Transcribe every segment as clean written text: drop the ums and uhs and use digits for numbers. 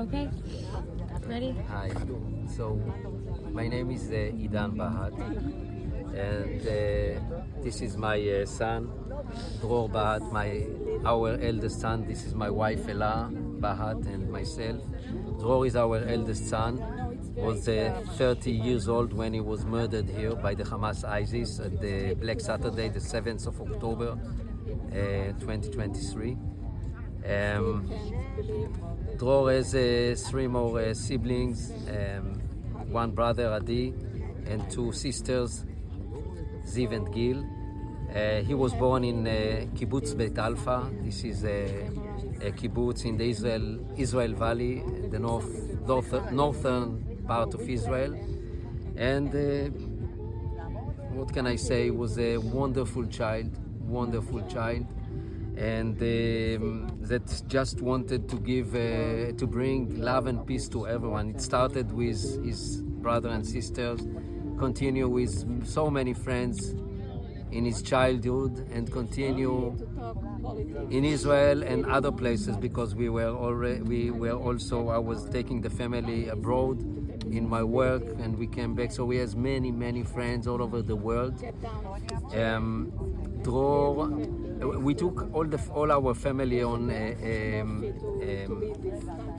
Okay. Ready? Hi. So, my name is Idan Bahat, and this is my son, Dror Bahat, our eldest son. This is my wife, Ella Bahat, and myself. Dror is our eldest son. Was 30 years old when he was murdered here by the Hamas ISIS at the Black Saturday, the 7th of October, 2023. Dror has 3 more siblings, one brother, Adi, and 2 sisters, Ziv and Gil. He was born in Kibbutz Beit Alpha. This is a kibbutz in the Israel Valley, the northern part of Israel. And what can I say? He was a wonderful child. And that just wanted to give, to bring love and peace to everyone. It started with his brother and sisters, continue with so many friends in his childhood, and continue in Israel and other places, because I was taking the family abroad in my work, and we came back. So he has many friends all over the world. Dror, we took all our family on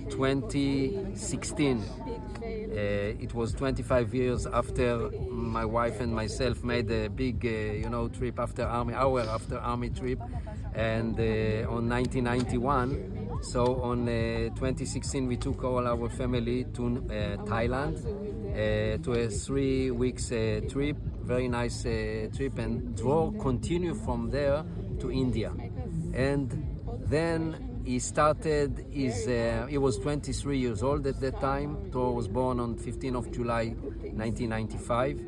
2016. It was 25 years after my wife and myself made a big, trip after army trip, and on 1991. So on 2016 we took all our family to Thailand to a 3 weeks trip. Very nice trip, and Dror continued from there to India. And then he started he was 23 years old at that time. Dror was born on 15th of July 1995.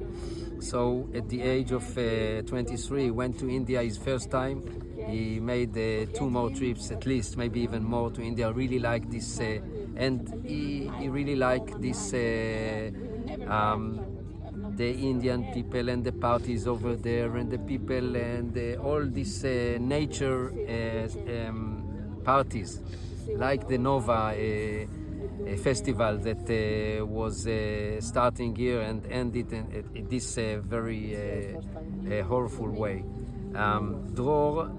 So at the age of 23 he went to India his first time. He made 2 more trips, at least, maybe even more, to India. Really liked this, and he really liked this the Indian people and the parties over there, and the people, and all these nature parties, like the Nova festival that was starting here and ended in this very horrible way. Dror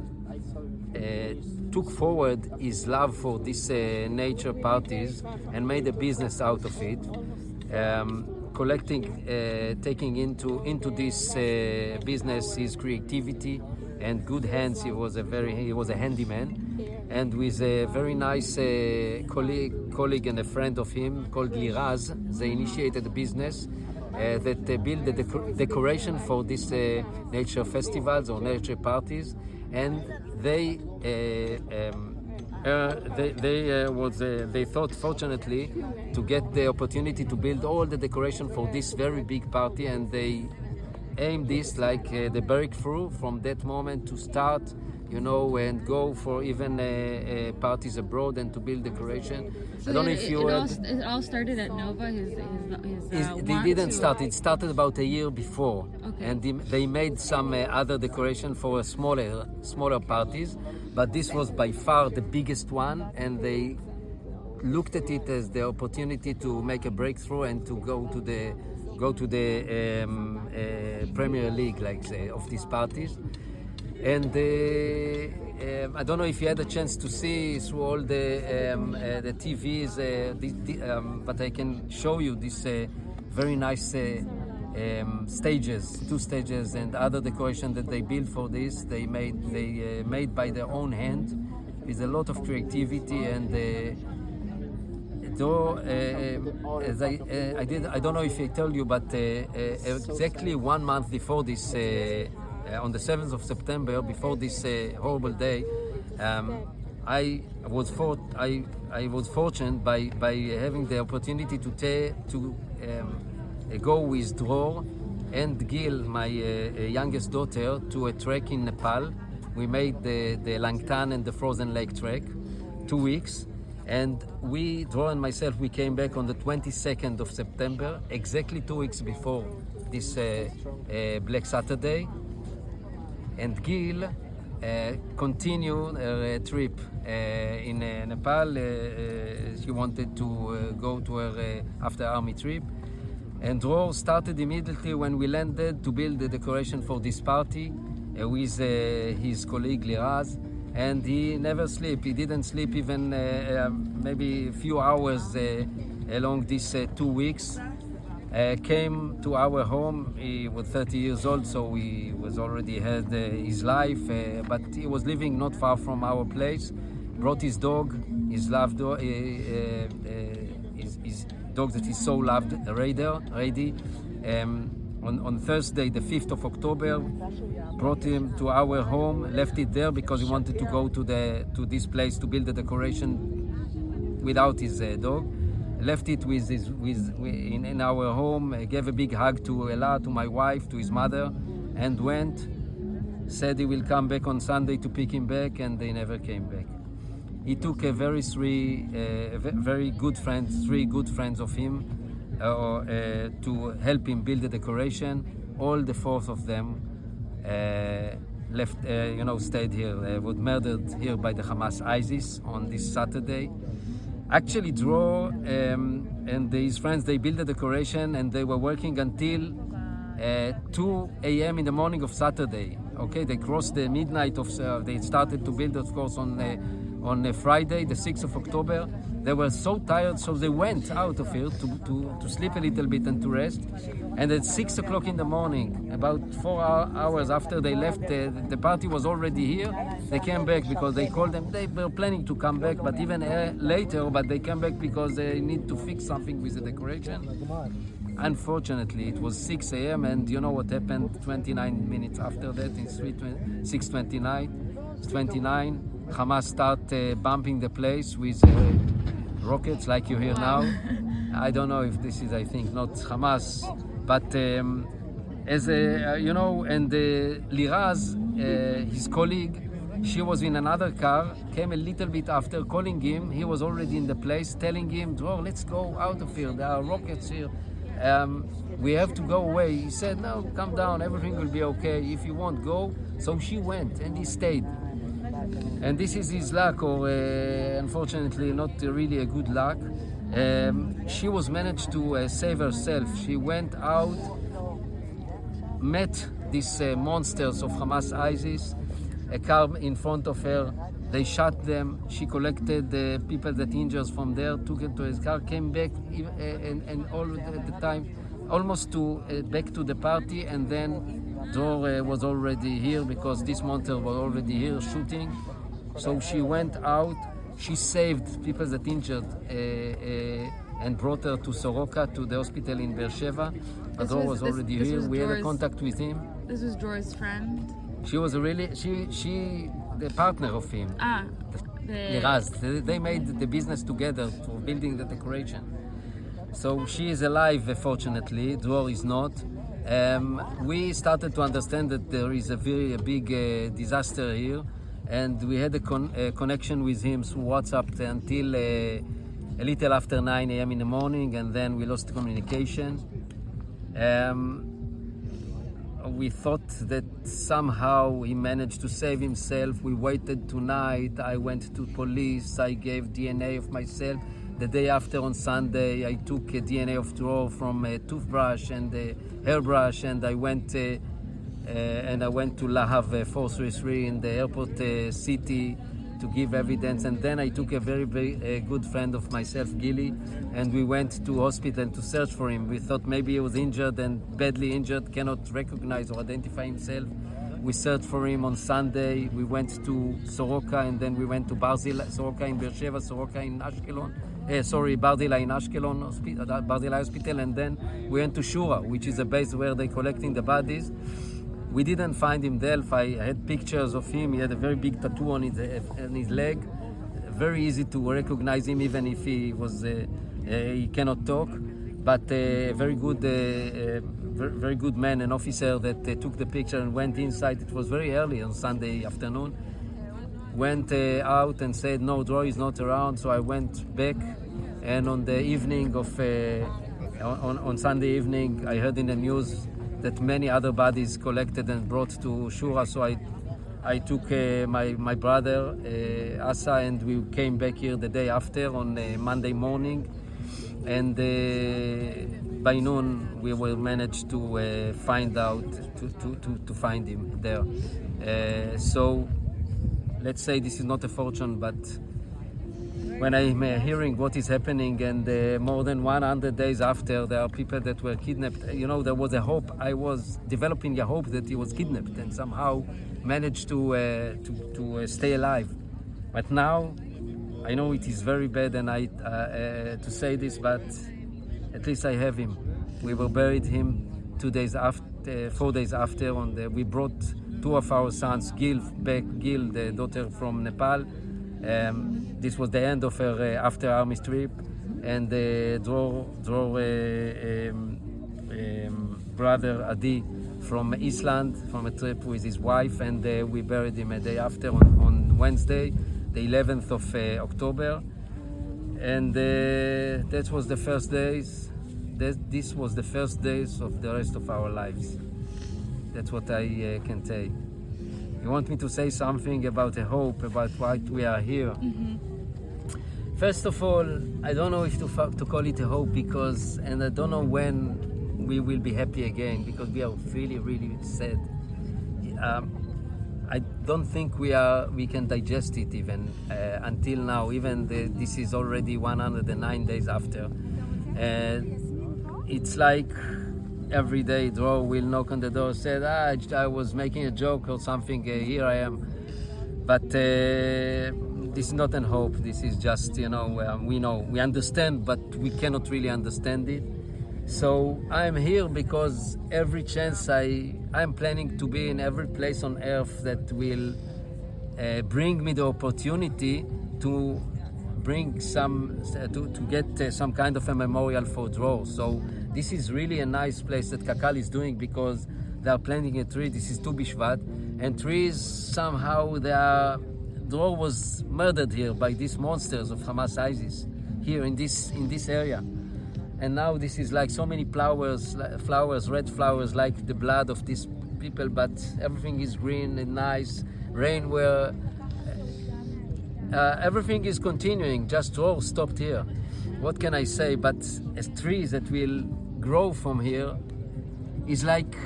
took forward his love for these nature parties and made a business out of it. Taking into this business his creativity and good hands. He was a handyman, and with a very nice colleague and a friend of him called Liraz, they initiated a business that built the decoration for these nature festivals or nature parties, and they thought, fortunately, to get the opportunity to build all the decoration for this very big party, and they aimed this like the breakthrough from that moment to start, and go for even parties abroad and to build decoration. So I don't know if you it all started at Nova. They didn't start. It started about a year before, okay. And they made some other decoration for smaller parties, but this was by far the biggest one, and they looked at it as the opportunity to make a breakthrough and to go to the Premier League, like say, of these parties. And I don't know if you had a chance to see through all the TVs, but I can show you this very nice stages, 2 stages, and other decoration that they built for this. They made by their own hand, with a lot of creativity. And though I don't know if I told you, but exactly 1 month before this, on the 7th of September, before this horrible day, I was fortunate by having the opportunity to go with Dror and Gil, my youngest daughter, to a trek in Nepal. We made the Langtan and the Frozen Lake trek, 2 weeks. And Dror and myself, we came back on the 22nd of September, exactly 2 weeks before this Black Saturday. And Gil continue her trip in Nepal. She wanted to go to her after army trip. And Dror started immediately when we landed to build the decoration for this party with his colleague Liraz. And he never slept. He didn't sleep even maybe a few hours along these 2 weeks. Came to our home. He was 30 years old, so he was already had his life, but he was living not far from our place. Brought his dog, his loved dog, his dog that he so loved, Rady. On Thursday, the 5th of October, brought him to our home, left it there because he wanted to go to this place to build the decoration without his dog. Left it in our home, gave a big hug to Ella, to my wife, to his mother, and went. Said he will come back on Sunday to pick him back, and they never came back. He took very good friends, 3 good friends of him, to help him build the decoration. All the 4 of them left, stayed here, were murdered here by the Hamas ISIS on this Saturday. Actually, Dror and his friends, they built the decoration and they were working until 2 a.m. in the morning of Saturday. Okay, they crossed the midnight they started to build, of course, on Friday, the 6th of October. They were so tired, so they went out of here to sleep a little bit and to rest. And at 6 o'clock in the morning, about 4 hours after they left, the party was already here. They came back because they called them. They were planning to come back, but even later, but they came back because they need to fix something with the decoration. Unfortunately, it was 6 a.m. and you know what happened 29 minutes after that in 6:29, Hamas start bumping the place with rockets like you hear now. I don't know if this is, I think, not Hamas, but as and Liraz, his colleague, she was in another car, came a little bit after, calling him. He was already in the place, telling him, Dror, let's go out of here. There are rockets here. We have to go away. He said, no, come down. Everything will be okay. If you won't go. So she went and he stayed. And this is his luck, or unfortunately not really a good luck. She was managed to save herself. She went out, met these monsters of Hamas ISIS, a car in front of her. They shot them. She collected the people that injured from there, took it to his car, came back, and all at the time, almost back to the party, and then Dror was already here because this monster was already here shooting. So she went out, she saved people that injured and brought her to Soroka, to the hospital in Beersheba. Dror was already here. We had a contact with him. This was Dror's friend? She was the partner of him. Liraz. They made the business together for building the decoration. So she is alive, fortunately. Dror is not. We started to understand that there is a very big disaster here, and we had a connection with him through WhatsApp until a little after 9 a.m. in the morning, and then we lost communication. We thought that somehow he managed to save himself. We waited tonight. I went to police. I gave DNA of myself. The day after, on Sunday, I took a DNA of Dror from a toothbrush and a hairbrush, and I went to Lahav 433 in the airport city to give evidence. And then I took a very good friend of myself, Gili, and we went to hospital to search for him. We thought maybe he was injured and badly injured, cannot recognize or identify himself. We searched for him on Sunday. We went to Soroka, and then we went to Barzilai, Soroka in Beersheba, Soroka in Ashkelon. Barzilai in Ashkelon, Barzilai Hospital, and then we went to Shura, which is a base where they're collecting the bodies. We didn't find him there. I had pictures of him. He had a very big tattoo on his leg. Very easy to recognize him, even if he cannot talk. But very good man, an officer that took the picture and went inside. It was very early on Sunday afternoon. Went out and said, no, Dror is not around. So I went back, and on the evening of on Sunday evening, I heard in the news that many other bodies collected and brought to Shura. So I took my brother Asa, and we came back here the day after on Monday morning, and by noon we will manage to find out to find him there. So let's say this is not a fortune, but when I'm hearing what is happening, and more than 100 days after, there are people that were kidnapped. You know, there was a hope. I was developing a hope that he was kidnapped and somehow managed to stay alive. But now, I know it is very bad, and to say this, but at least I have him. We were buried him 4 days after. We brought two of our sons, Gil, the daughter from Nepal. This was the end of her after army trip, and Dror brother Adi from Iceland, from a trip with his wife, and we buried him a day after on Wednesday, the 11th of October, and that was the first days. This was the first days of the rest of our lives. That's what I can tell. You want me to say something about a hope, about why we are here? Mm-hmm. First of all, I don't know if to call it a hope, because, and I don't know when we will be happy again, because we are really, really sad. I don't think we can digest it even until now. Even this is already 109 days after. It's like every day Dror will knock on the door, said, I was making a joke or something, here I am. But this is not an hope. This is just, we understand, but we cannot really understand it. So I'm here because every chance I'm planning to be in every place on earth that will bring me the opportunity to bring to get some kind of a memorial for Dror. So this is really a nice place that Kakal is doing, because they are planting a tree. This is Tu Bishvat, and trees somehow Dror was murdered here by these monsters of Hamas ISIS here in this area. And now this is like so many flowers, red flowers, like the blood of these people, but everything is green and nice. Rain where everything is continuing. Just Dror stopped here. What can I say? But as trees that will grow from here is like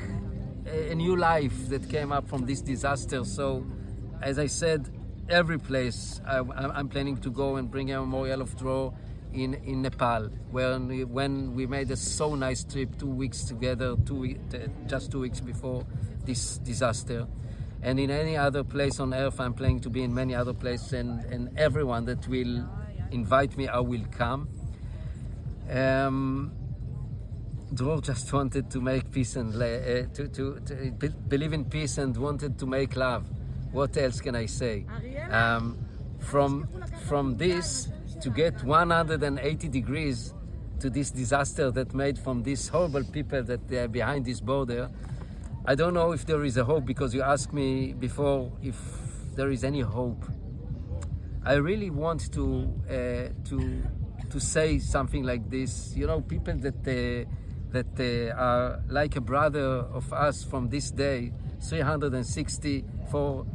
a new life that came up from this disaster. So, as I said, every place I'm planning to go and bring a memorial of Dror in Nepal, when we made a so nice trip 2 weeks together, just 2 weeks before this disaster. And in any other place on earth, I'm planning to be in many other places, and everyone that will invite me, I will come. Dror just wanted to make peace and to believe in peace, and wanted to make love. What else can I say? From this to get 180 degrees to this disaster that made from these horrible people that they are behind this border, I don't know if there is a hope, because you asked me before if there is any hope. I really want to say something like this. You know, people that are like a brother of us from this day. 364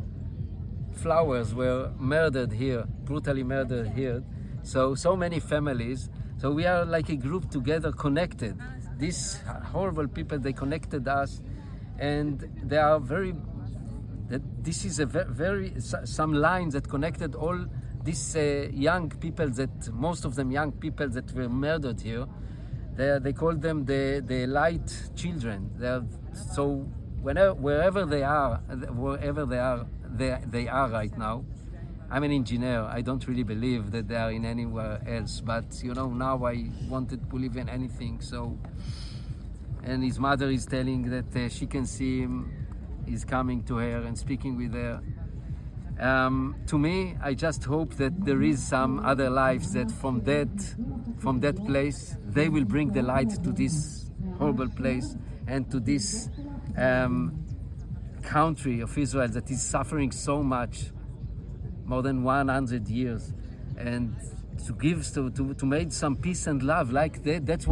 flowers were murdered here, brutally murdered here. So many families. So we are like a group together, connected. These horrible people, they connected us, and they are this is some lines that connected all these young people, that most of them young people that were murdered here. They call them the light children. So wherever they are right now. I'm an engineer. I don't really believe that they are in anywhere else. But now I wanted to believe in anything. So, and his mother is telling that she can see him. He's coming to her and speaking with her. To me, I just hope that there is some other lives that from that place they will bring the light to this horrible place and to this country of Israel that is suffering so much, more than 100 years, and to make some peace and love like that. That's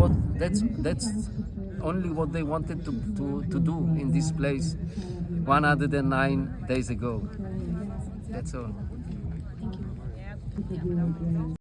only what they wanted to do in this place. 109 days ago. That's all.